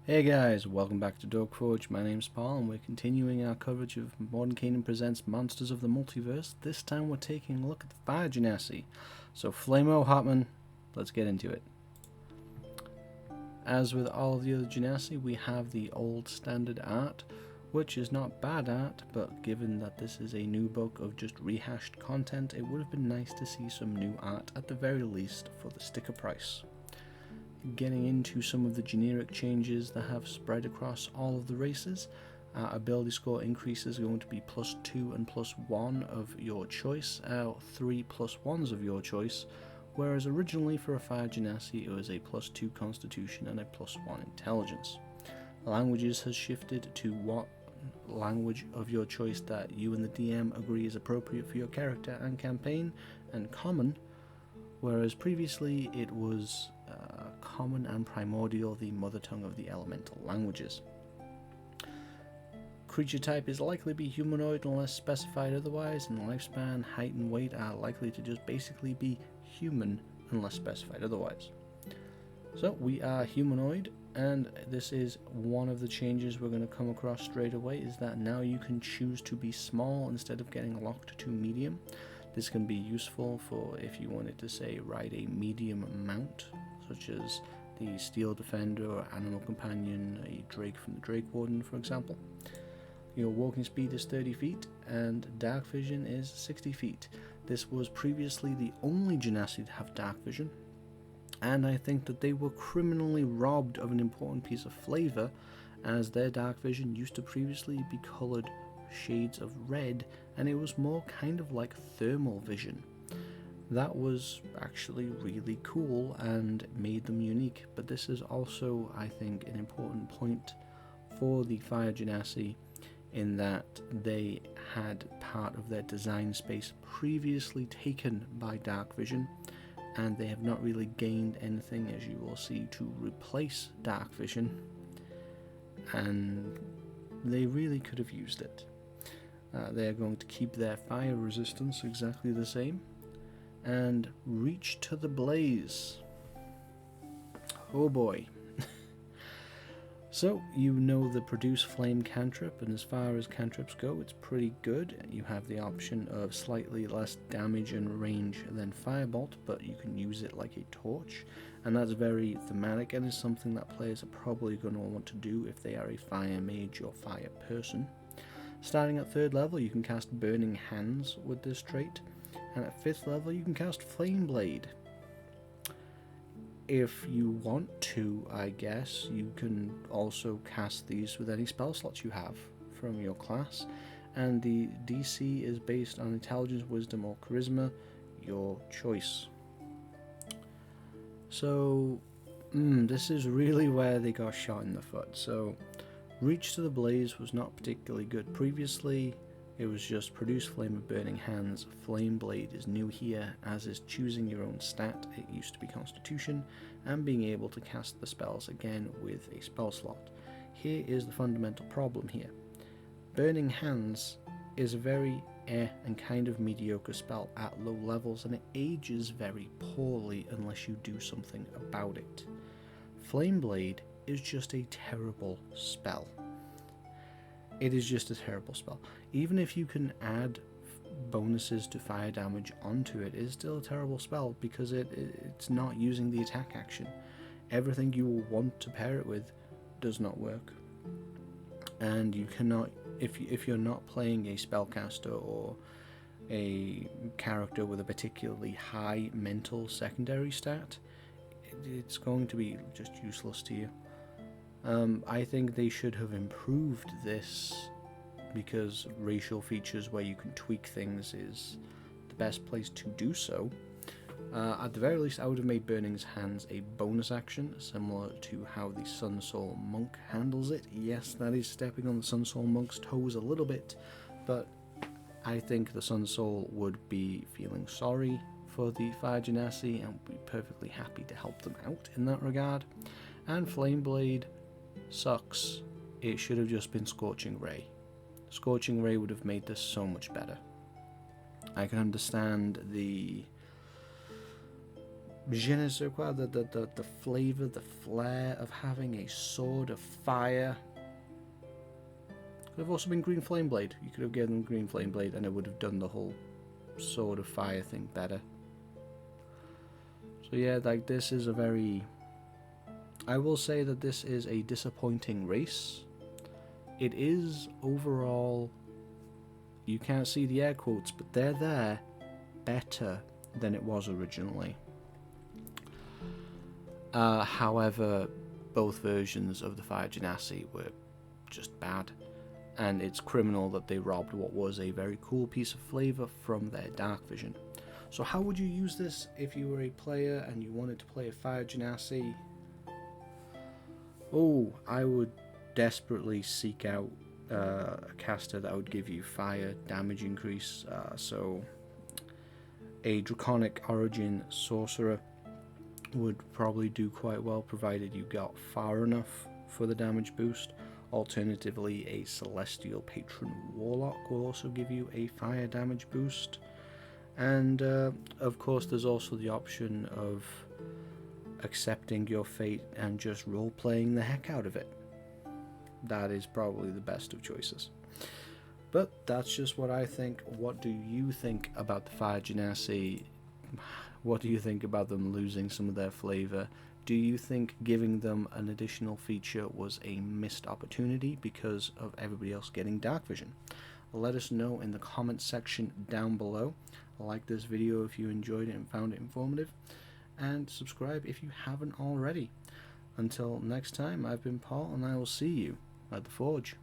Hey guys, welcome back to Forge. My name's Paul and we're continuing our coverage of Mordenkainen Presents Monsters of the Multiverse. This time we're taking a look at the Fire Genasi. So Flamo Hartman, let's get into it. As with all of the other Genasi, we have the old standard art, which is not bad art, but given that this is a new book of just rehashed content, it would have been nice to see some new art at the very least for the sticker price. Getting into some of the generic changes that have spread across all of the races. Ability score increases are going to be +2 and +1 of your choice, 3 +1s of your choice, whereas originally for a Fire Genasi it was a +2 Constitution and a +1 Intelligence. Languages has shifted to what language of your choice that you and the DM agree is appropriate for your character and campaign, and Common, whereas previously it was Common and Primordial, the mother tongue of the elemental languages. Creature type is likely to be humanoid unless specified otherwise, and lifespan, height and weight are likely to just basically be human unless specified otherwise. So we are humanoid, and this is one of the changes we're going to come across straight away, is that now you can choose to be small instead of getting locked to medium. This can be useful for if you wanted to, say, ride a medium mount, such as the Steel Defender or Animal Companion, a Drake from the Drake Warden, for example. Your walking speed is 30 feet, and dark vision is 60 feet. This was previously the only Genasi to have dark vision, and I think that they were criminally robbed of an important piece of flavor, as their dark vision used to previously be colored shades of red, and it was more kind of like thermal vision. That was actually really cool and made them unique, but this is also, I think, an important point for the Fire Genasi, in that they had part of their design space previously taken by dark vision, and they have not really gained anything, as you will see, to replace dark vision, and they really could have used it. They are going to keep their fire resistance exactly the same, and reach to the blaze. Oh boy. So, you know the produce flame cantrip, and as far as cantrips go, it's pretty good. You have the option of slightly less damage and range than firebolt, but you can use it like a torch, and that's very thematic and is something that players are probably going to want to do if they are a fire mage or fire person. Starting at 3rd level, you can cast Burning Hands with this trait, and at 5th level you can cast Flame Blade. If you want to, I guess, you can also cast these with any spell slots you have from your class, and the DC is based on Intelligence, Wisdom or Charisma, your choice. So, this is really where they got shot in the foot. So, Reach to the Blaze was not particularly good previously. It was just produce flame of burning hands. Flame Blade is new here, as is choosing your own stat. It used to be Constitution, and being able to cast the spells again with a spell slot. Here is the fundamental problem here. Burning Hands is a very and kind of mediocre spell at low levels, and it ages very poorly unless you do something about it. Flame Blade is just a terrible spell. It is just a terrible spell. Even if you can add bonuses to fire damage onto it, it's still a terrible spell because it's not using the attack action. Everything you will want to pair it with does not work. And you cannot, if you're not playing a spellcaster or a character with a particularly high mental secondary stat, it's going to be just useless to you. I think they should have improved this, because racial features where you can tweak things is the best place to do so. At the very least, I would have made Burning Hands a bonus action, similar to how the Sun Soul Monk handles it. Yes, that is stepping on the Sun Soul Monk's toes a little bit, but I think the Sun Soul would be feeling sorry for the Fire Genasi and would be perfectly happy to help them out in that regard. And Flame Blade sucks. It should have just been Scorching Ray. Scorching Ray would have made this so much better. I can understand the je ne sais quoi, the flavour, the flair of having a sword of fire. Could have also been Green Flame Blade. You could have given them Green Flame Blade and it would have done the whole sword of fire thing better. So yeah, like this is a very... I will say that this is a disappointing race. It is overall, you can't see the air quotes, but they're there, better than it was originally. However, both versions of the Fire Genasi were just bad, and it's criminal that they robbed what was a very cool piece of flavour from their Dark Vision. So how would you use this if you were a player and you wanted to play a Fire Genasi? Oh, I would desperately seek out a caster that would give you fire damage increase. So a Draconic Origin Sorcerer would probably do quite well, provided you got far enough for the damage boost. Alternatively, a Celestial Patron Warlock will also give you a fire damage boost. And of course there's also the option of accepting your fate and just role-playing the heck out of it. That is probably the best of choices. But that's just what I think. What do you think about the Fire Genasi? What do you think about them losing some of their flavour? Do you think giving them an additional feature was a missed opportunity because of everybody else getting Dark Vision? Let us know in the comments section down below. Like this video if you enjoyed it and found it informative, and subscribe if you haven't already. Until next time, I've been Paul, and I will see you at the Forge.